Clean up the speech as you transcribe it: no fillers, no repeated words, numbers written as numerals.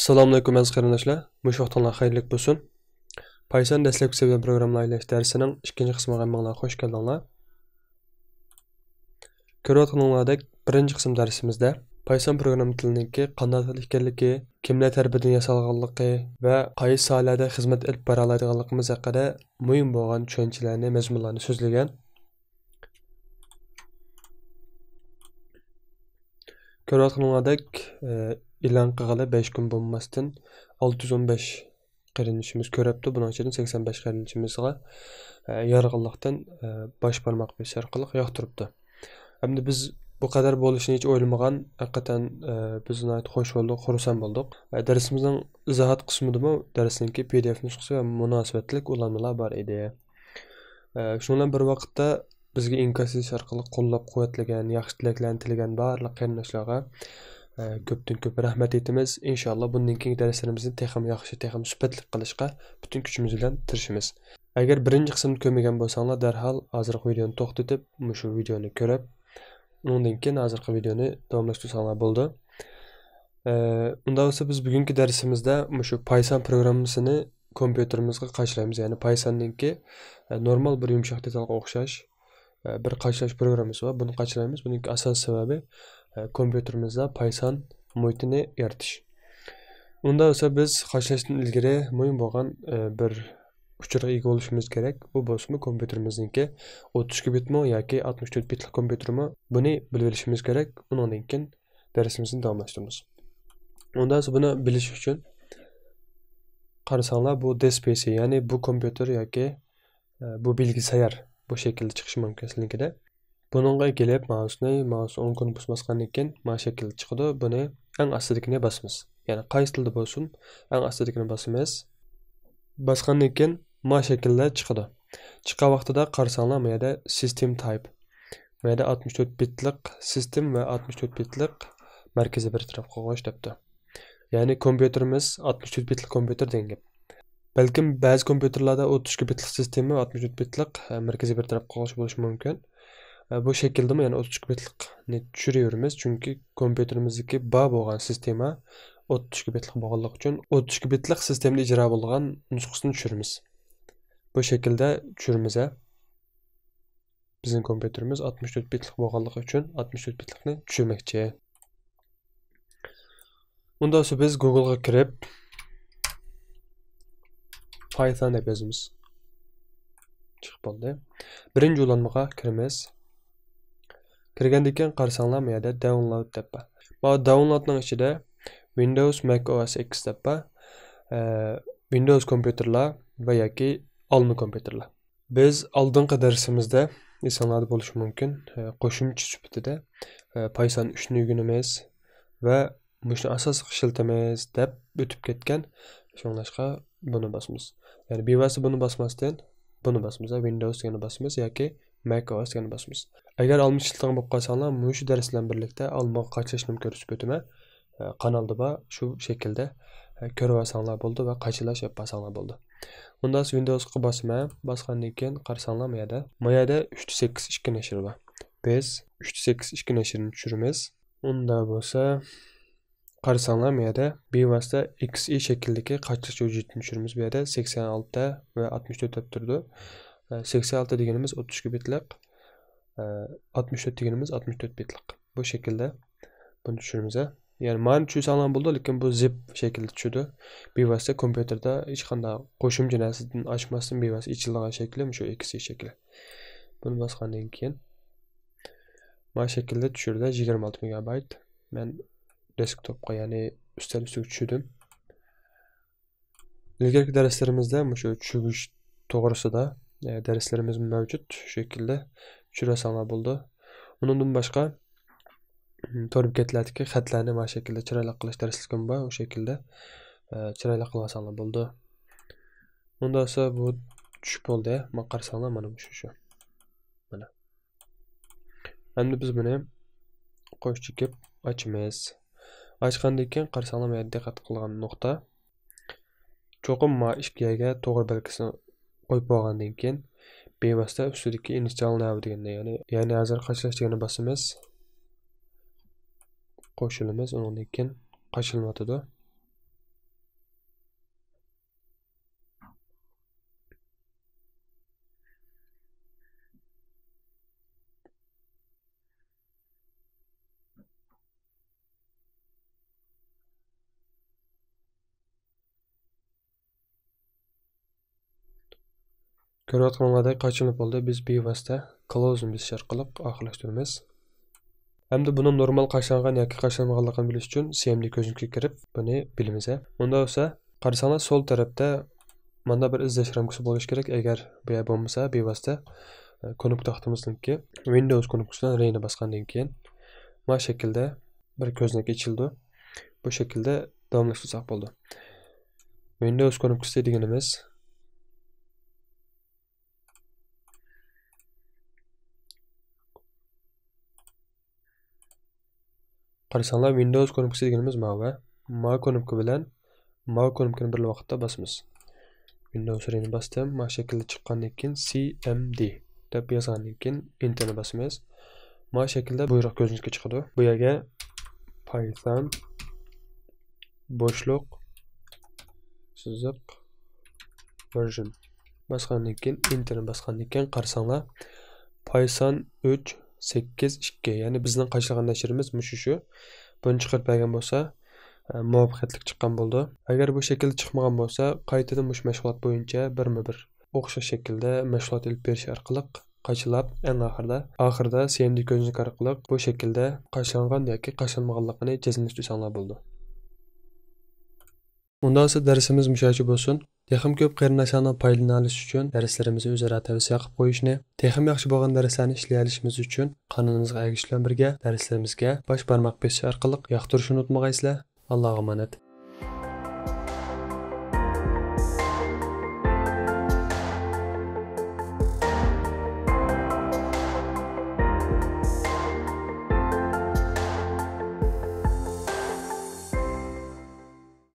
Assalamu alaykum aziz qarindoshlar. Mush vaqtinglar xayrli bo'lsin. Python dastlabki seviya programmalar aylash darsining ikkinchi qismiga hammalarga xush keldinglar. Ko'rayotganinglardek birinchi qism darsimizda Python programma tiliniki qanday til ekanligi, kimlar tarafidan yasalganligi va qaysi sohalarda xizmat olib bora oladiganligimiz haqida muhim bo'lgan tushunchalarni, mazmunlarni so'zlagan. Ko'rayotganinglardek e'lon qilgani 5 kun bo'lmasdan 615 qarindoshimiz ko'ribdi. Buning ichidan 85 qarindoshimizga yorug'likdan bosh barmoq besish orqali yoqtiribdi. Hamda biz bu qadar bo'lishini hech o'ylamagan, haqiqatan bizni xush bo'ldik, xursand bo'ldik. Darsimizning izohat qismidami darsningki PDF nusxasi va munosabatlik ulanmalar bor edi. Shundan bir vaqtda bizga inkasiz orqali qo'llab-quvvatlagan, yaxshi tilaklarni tilagan barliq qarindoshlarga ko'pdan ko'p rahmat aytamiz. Inshaalloh bundan keyingi darslarimizni texam yaxshi, texam sifatli qilishga butun kuchimiz bilan tirishamiz. Agar birinchi qismni ko'rmagan bo'lsanglar, darhol hozirgi videoni to'xtatib, shu videoni ko'rib, undan keyin hozirgi videoni davomlashtirsanglar bo'ldi. Unda bo'lsa biz bugungi darsimizda shu Python programmasini kompyuterimizga qachlaymiz. Ya'ni Pythonningki normal bir yumshoq detalga o'xshash bir qachlash programmasi var. Bunu qachlaymiz. Buning asos sababi kompyuterimizda Python muhitini yaratish. Unda esa biz qachlashdan ilgari muhim bo'lgan bir uchurga ega bo'lishimiz kerak. Bu bo'lsa kompyuterimizningki 32 bitmi yoki 64 bitlik kompyutermi? Buni bilib olishimiz kerak. Undan keyin darsimizni davomlashtiramiz. Undan sonra bunu bilish uchun qarasanglar bu DSPC, ya'ni bu kompyuter yoki bu bilgisayar bu şekilde çıkışı mümkün sizlinkide. Bununla gelip mouse on konu basmasından keyin mana şekilde çıkıdı. Bunu en astidikine basmamız. Yani qaysi tilda bo'lsin, en astidikine basmamız. Basgandan keyin mana şekilde çıkıdı. Çıkan vaqtida qarasanglar bu yerda system type. Bu yerda 64 bitlik system ve 64 bitlik markaziy bir taraf qo'yish debdi. Yani kompyuterimiz 64 bitlik kompyuter degan. Belki bazı kompüterlerde 32 bitlik sistemi 64 bitlik merkezi bir taraf qo'yish bo'lishi mumkin. Bu şekilde mi yani 32 bitlikni tushiramiz çünkü kompüterimizdeki bor bo'lgan sistema 32 bitlik bo'lganligi uchun 32 bitlik sistemda ijro bo'lgan nusxasini tushiramiz. Bu şekilde tushiramiz. Bizning kompüterimiz 64 bitlik bo'lganligi uchun 64 bitlikni tushirmoqchi. Undan sonra biz Google'ga kirib Python deb yozamiz. Chiqib qoldi. Birinchi ulanmaga kiramiz. Kirgandan keyin qarasanglar, bu yerda download deb bor. Bu downloadning ichida Windows, Mac OS X deb bor. Windows kompyuterlar va yoki alma kompyuterlar. Biz oldingi darsimizda insonlarda bo'lishi mumkin, qo'shimcha sifatida Python 3 ni o'rganamiz va buni asosiy ishlatamiz deb o'tib ketgan. Shunlashqa bunu basmamız. Yani bevasi bunu basmasdan bunu basmamız. Windows yana basmamız yoki Mac OS yana basmamız. Agar almış ishlatgan bo'lib qolsanglar, shu dars bilan birlikda almoq qachlashni ko'rsatib o'taman. Kanalda bor shu shaklda ko'rib olsanglar bo'ldi va qachlash yap olsanglar bo'ldi. Undan so'ng Windowsga bosman, bosgandan keyin qarasanglar bu yerda 3.8 ishki nashr bor. Biz 3.8 ishki nashrini tushiramiz. Unda bo'lsa qarasanglar bu yerda bevosita XE shaklidagi qachlash hujjatini tushiramiz. Bu yerda 86 va 64 deb turdi. 86 deganimiz 32 bitlik, 64 deganimiz 64 bitlik. Bu şekilde bunu tushiramiz. Yani ma'ni tushsanglar bo'ldi, lekin bu zip shaklida tushdi. Bevosita kompyuterda hech qanday qo'shimcha narsadan ochmasdan bevosita ichilgan shakli shu XE shakli. Buni bosgandan keyin mana shaklda tushirdi 26 MB. Men desktopga ya'ni ustal ustiga tushirdim. İlgari darslarimizda shu tushish to'g'risida darslarimiz mavjud. Shu shaklda tushirasanglar bo'ldi. Undan boshqa tor bekatlardagi xatlarni mana shaklda chiroyli qilish darslarim bor. O shaklda chiroyli qilib olsanglar bo'ldi. Undan so'ng bu tushib bo'ldi. Mana qarasanglar mana shu. Mana. Endi biz buni qo'sh chekib ochamiz. Açqandan keyin qarasanglar, bu yerda diqqat qilgan nuqta cho'qim ma ishkiyaga to'g'ri belgisini qo'yib bo'lgandan keyin bevosita ustidagi initial nav degan, ya'ni hozir qachlash deganni bosamiz. Qo'shilamiz, undan keyin qo'shilmaydi. Ko'rayotganinglardek qaçınıp oldu. Biz bevosita close besish orqali oxirlashtiramiz. Hamda buni normal qaçlangan yoki qaçlanmaganligini bilish uchun CMD ko'znikka kirib buni bilamiz. Unda bo'lsa, qarasanglar sol tarafda mana bir izlash ramkasi bo'lishi kerak. Agar bu yer bo'lmasa, bevosita konuk taxtimizniki Windows konuksidan reyni bosgandan keyin mana shaklda bir ko'znak ochildi. Bu shaklda davomlashtirsak bo'ldi. Windows konuksi deganimiz qarasanglar Windows konuksi deganimiz ma konukki bilan ma konukkini bir vaqtda bosamiz. Windows reyni bosdim. Mana shaklda chiqqandan keyin CMD deb yozgandan keyin enterni bosamiz. Mana shaklda buyruq ko'znikka chiqadi. Bu yerga Python boshliq siziq version bosgandan keyin enterni bosgandan keyin qarasanglar Python 3.8.2 ya'ni bizning qaçlagan nashrimiz shu. Buni chiqarib bergan bo'lsa, muvaffaqiyatli chiqqan bo'ldi. Agar bu shaklda chiqmagan bo'lsa, qaytadan mush mashg'ulot bo'yicha birma-bir o'xshash shaklda mashg'ulot olib berish orqali qaçlab, eng oxirida CMD ko'znik orqali bu shaklda qaçlangan yoki qaçlanmaganligini jazmlashtirsanlar bo'ldi. Bundan sonra dersimiz müşahede olsun. Texim köp qarindoshlarning foydalanish uchun darslarimizni o'zaro tavsiya qilib qo'yishni, texim yaxshi bo'lgan darslarni ishlay olishimiz uchun qonunimizga ergashishlar birga darslarimizga bosh barmoq bosish orqali yoqtirishni unutmag'aysizlar. Allohga omonat.